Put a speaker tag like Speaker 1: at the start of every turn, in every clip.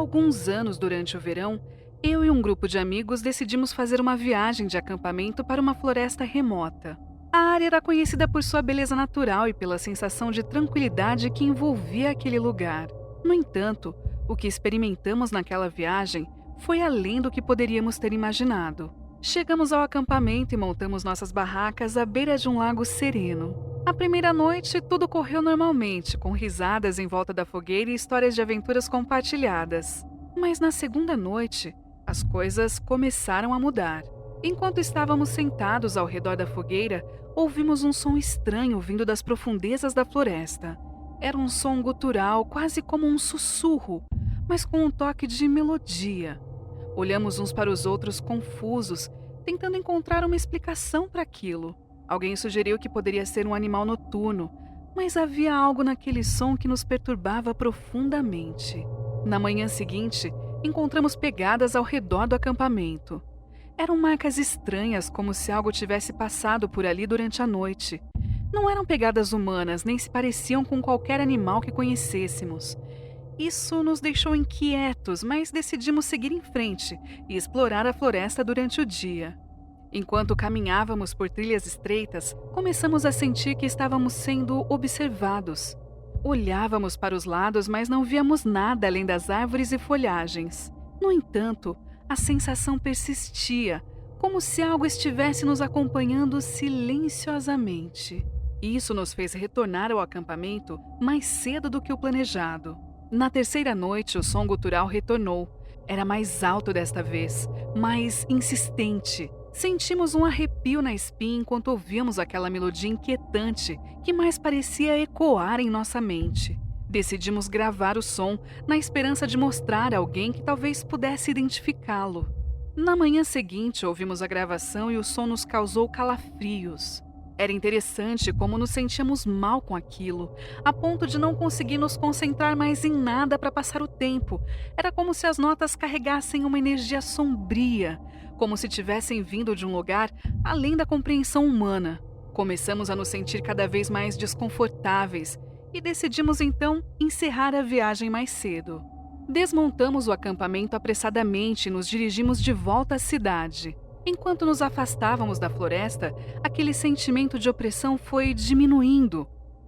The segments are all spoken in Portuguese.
Speaker 1: alguns anos, durante o verão, eu e um grupo de amigos decidimos fazer uma viagem de acampamento para uma floresta remota. A área era conhecida por sua beleza natural e pela sensação de tranquilidade que envolvia aquele lugar. No entanto, o que experimentamos naquela viagem foi além do que poderíamos ter imaginado. Chegamos ao acampamento e montamos nossas barracas à beira de um lago sereno. A primeira noite, tudo correu normalmente, com risadas em volta da fogueira e histórias de aventuras compartilhadas. Mas na segunda noite, as coisas começaram a mudar. Enquanto estávamos sentados ao redor da fogueira, ouvimos um som estranho vindo das profundezas da floresta. Era um som gutural, quase como um sussurro, mas com um toque de melodia. Olhamos uns para os outros confusos, tentando encontrar uma explicação para aquilo. Alguém sugeriu que poderia ser um animal noturno, mas havia algo naquele som que nos perturbava profundamente. Na manhã seguinte, encontramos pegadas ao redor do acampamento. Eram marcas estranhas, como se algo tivesse passado por ali durante a noite. Não eram pegadas humanas, nem se pareciam com qualquer animal que conhecêssemos. Isso nos deixou inquietos, mas decidimos seguir em frente e explorar a floresta durante o dia. Enquanto caminhávamos por trilhas estreitas, começamos a sentir que estávamos sendo observados. Olhávamos para os lados, mas não víamos nada além das árvores e folhagens. No entanto, a sensação persistia, como se algo estivesse nos acompanhando silenciosamente. Isso nos fez retornar ao acampamento mais cedo do que o planejado. Na terceira noite, o som gutural retornou. Era mais alto desta vez, mais insistente. Sentimos um arrepio na espinha enquanto ouvíamos aquela melodia inquietante que mais parecia ecoar em nossa mente. Decidimos gravar o som na esperança de mostrar a alguém que talvez pudesse identificá-lo. Na manhã seguinte, ouvimos a gravação e o som nos causou calafrios. Era interessante como nos sentíamos mal com aquilo, a ponto de não conseguir nos concentrar mais em nada para passar o tempo. Era como se as notas carregassem uma energia sombria, como se tivessem vindo de um lugar além da compreensão humana. Começamos a nos sentir cada vez mais desconfortáveis e decidimos então encerrar a viagem mais cedo. Desmontamos o acampamento apressadamente e nos dirigimos de volta à cidade. Enquanto nos afastávamos da floresta, aquele sentimento de opressão foi diminuindo,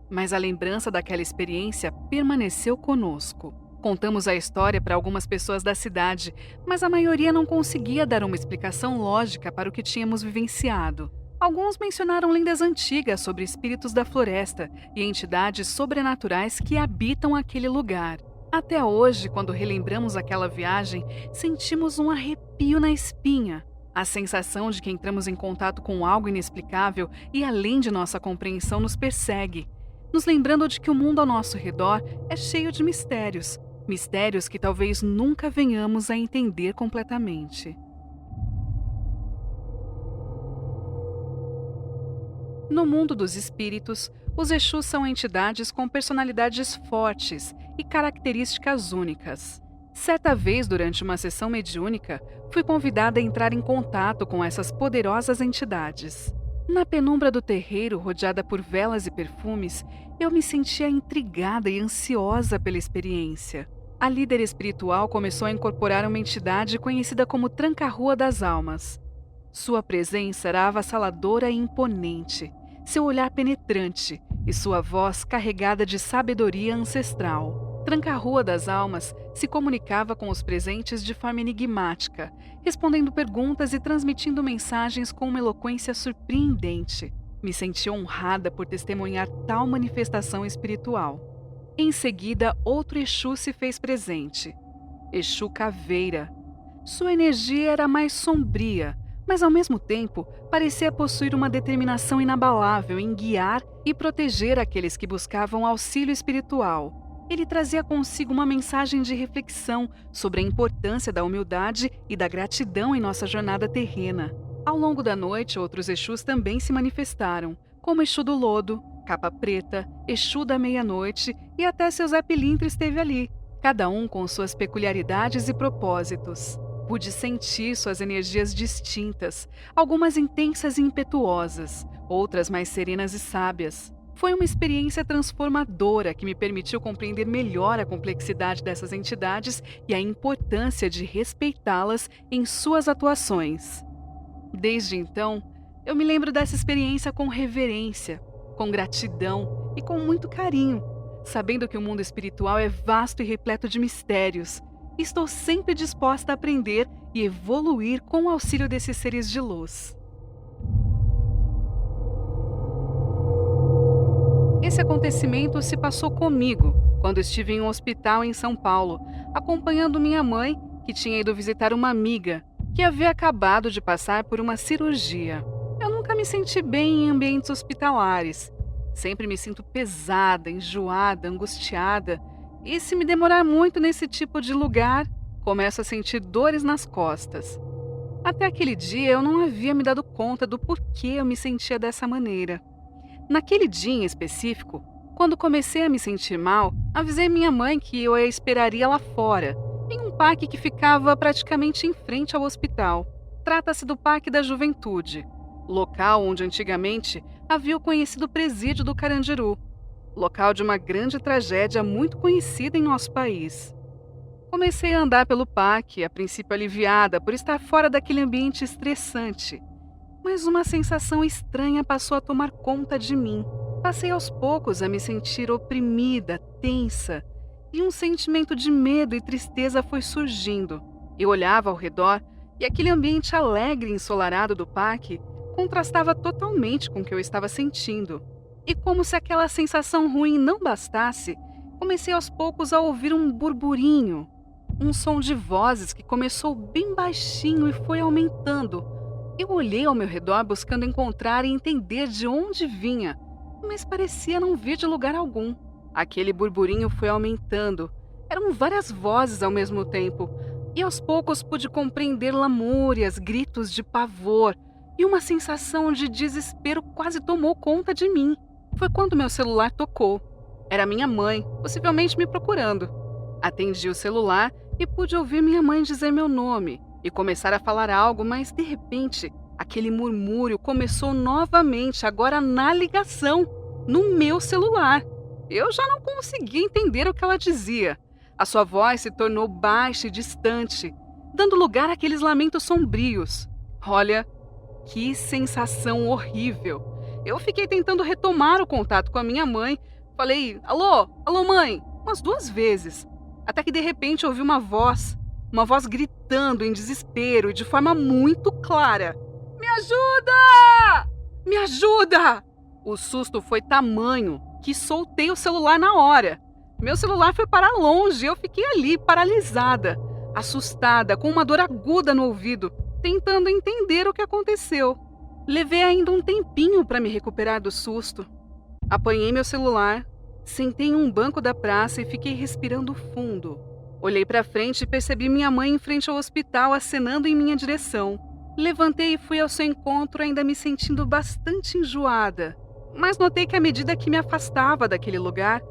Speaker 1: mas a lembrança daquela experiência permaneceu conosco. Contamos a história para algumas pessoas da cidade, mas a maioria não conseguia dar uma explicação lógica para o que tínhamos vivenciado. Alguns mencionaram lendas antigas sobre espíritos da floresta e entidades sobrenaturais que habitam aquele lugar. Até hoje, quando relembramos aquela viagem, sentimos um arrepio na espinha. A sensação de que entramos em contato com algo inexplicável e além de nossa compreensão nos persegue, nos lembrando de que o mundo ao nosso redor é cheio de mistérios, mistérios que talvez nunca venhamos a entender completamente. No mundo dos espíritos, os Exus são entidades com personalidades fortes e características únicas. Certa vez, durante uma sessão mediúnica, fui convidada a entrar em contato com essas poderosas entidades. Na penumbra do terreiro, rodeada por velas e perfumes, eu me sentia intrigada e ansiosa pela experiência. A líder espiritual começou a incorporar uma entidade conhecida como Tranca-Rua das Almas. Sua presença era avassaladora e imponente, seu olhar penetrante e sua voz carregada de sabedoria ancestral. Tranca-Rua das Almas se comunicava com os presentes de forma enigmática, respondendo perguntas e transmitindo mensagens com uma eloquência surpreendente. Me senti honrada por testemunhar tal manifestação espiritual. Em seguida, outro Exu se fez presente. Exu Caveira. Sua energia era mais sombria, mas ao mesmo tempo parecia possuir uma determinação inabalável em guiar e proteger aqueles que buscavam auxílio espiritual. Ele trazia consigo uma mensagem de reflexão sobre a importância da humildade e da gratidão em nossa jornada terrena. Ao longo da noite, outros Exus também se manifestaram, como Exu do Lodo, Capa Preta, Exu da Meia-Noite e até seu Zé Pilintra esteve ali, cada um com suas peculiaridades e propósitos. Pude sentir suas energias distintas, algumas intensas e impetuosas, outras mais serenas e sábias. Foi uma experiência transformadora que me permitiu compreender melhor a complexidade dessas entidades e a importância de respeitá-las em suas atuações. Desde então, eu me lembro dessa experiência com reverência, com gratidão e com muito carinho, sabendo que o mundo espiritual é vasto e repleto de mistérios. E estou sempre disposta a aprender e evoluir com o auxílio desses seres de luz. Esse acontecimento se passou comigo quando estive em um hospital em São Paulo, acompanhando minha mãe, que tinha ido visitar uma amiga que havia acabado de passar por uma cirurgia. Eu nunca me senti bem em ambientes hospitalares. Sempre me sinto pesada, enjoada, angustiada. E se me demorar muito nesse tipo de lugar, começo a sentir dores nas costas. Até aquele dia eu não havia me dado conta do porquê eu me sentia dessa maneira. Naquele dia em específico, quando comecei a me sentir mal, avisei minha mãe que eu a esperaria lá fora, em um parque que ficava praticamente em frente ao hospital. Trata-se do Parque da Juventude, local onde antigamente havia o conhecido presídio do Carandiru, local de uma grande tragédia muito conhecida em nosso país. Comecei a andar pelo parque, a princípio aliviada por estar fora daquele ambiente estressante. Mas uma sensação estranha passou a tomar conta de mim. Passei aos poucos a me sentir oprimida, tensa, e um sentimento de medo e tristeza foi surgindo. Eu olhava ao redor e aquele ambiente alegre e ensolarado do parque contrastava totalmente com o que eu estava sentindo. E como se aquela sensação ruim não bastasse, comecei aos poucos a ouvir um burburinho, um som de vozes que começou bem baixinho e foi aumentando. Eu olhei ao meu redor buscando encontrar e entender de onde vinha, mas parecia não vir de lugar algum. Aquele burburinho foi aumentando. Eram várias vozes ao mesmo tempo, e aos poucos pude compreender lamúrias, gritos de pavor, e uma sensação de desespero quase tomou conta de mim. Foi quando meu celular tocou. Era minha mãe, possivelmente me procurando. Atendi o celular e pude ouvir minha mãe dizer meu nome e começar a falar algo, mas de repente, aquele murmúrio começou novamente, agora na ligação, no meu celular. Eu já não conseguia entender o que ela dizia. A sua voz se tornou baixa e distante, dando lugar àqueles lamentos sombrios. Olha, que sensação horrível. Eu fiquei tentando retomar o contato com a minha mãe. Falei, alô, alô mãe, umas 2 vezes. Até que de repente ouvi uma voz gritando em desespero e de forma muito clara. Me ajuda! Me ajuda! O susto foi tamanho que soltei o celular na hora. Meu celular foi para longe e eu fiquei ali, paralisada, assustada, com uma dor aguda no ouvido, tentando entender o que aconteceu. Levei ainda um tempinho para me recuperar do susto. Apanhei meu celular, sentei em um banco da praça e fiquei respirando fundo. Olhei para frente e percebi minha mãe em frente ao hospital acenando em minha direção. Levantei e fui ao seu encontro, ainda me sentindo bastante enjoada. Mas notei que à medida que me afastava daquele lugar,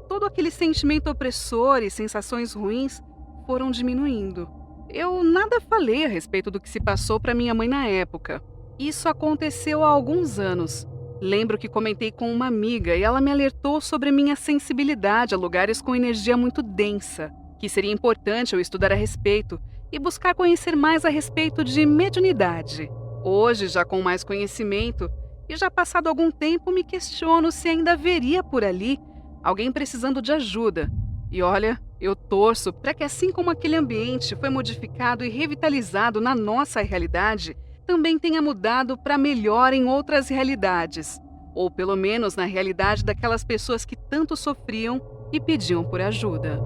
Speaker 1: todo aquele sentimento opressor e sensações ruins foram diminuindo. Eu nada falei a respeito do que se passou para minha mãe na época. Isso aconteceu há alguns anos. Lembro que comentei com uma amiga e ela me alertou sobre minha sensibilidade a lugares com energia muito densa, que seria importante eu estudar a respeito e buscar conhecer mais a respeito de mediunidade. Hoje, já com mais conhecimento e já passado algum tempo, me questiono se ainda haveria por ali alguém precisando de ajuda. E olha, eu torço para que assim como aquele ambiente foi modificado e revitalizado na nossa realidade, também tenha mudado para melhor em outras realidades, ou pelo menos na realidade daquelas pessoas que tanto sofriam e pediam por ajuda.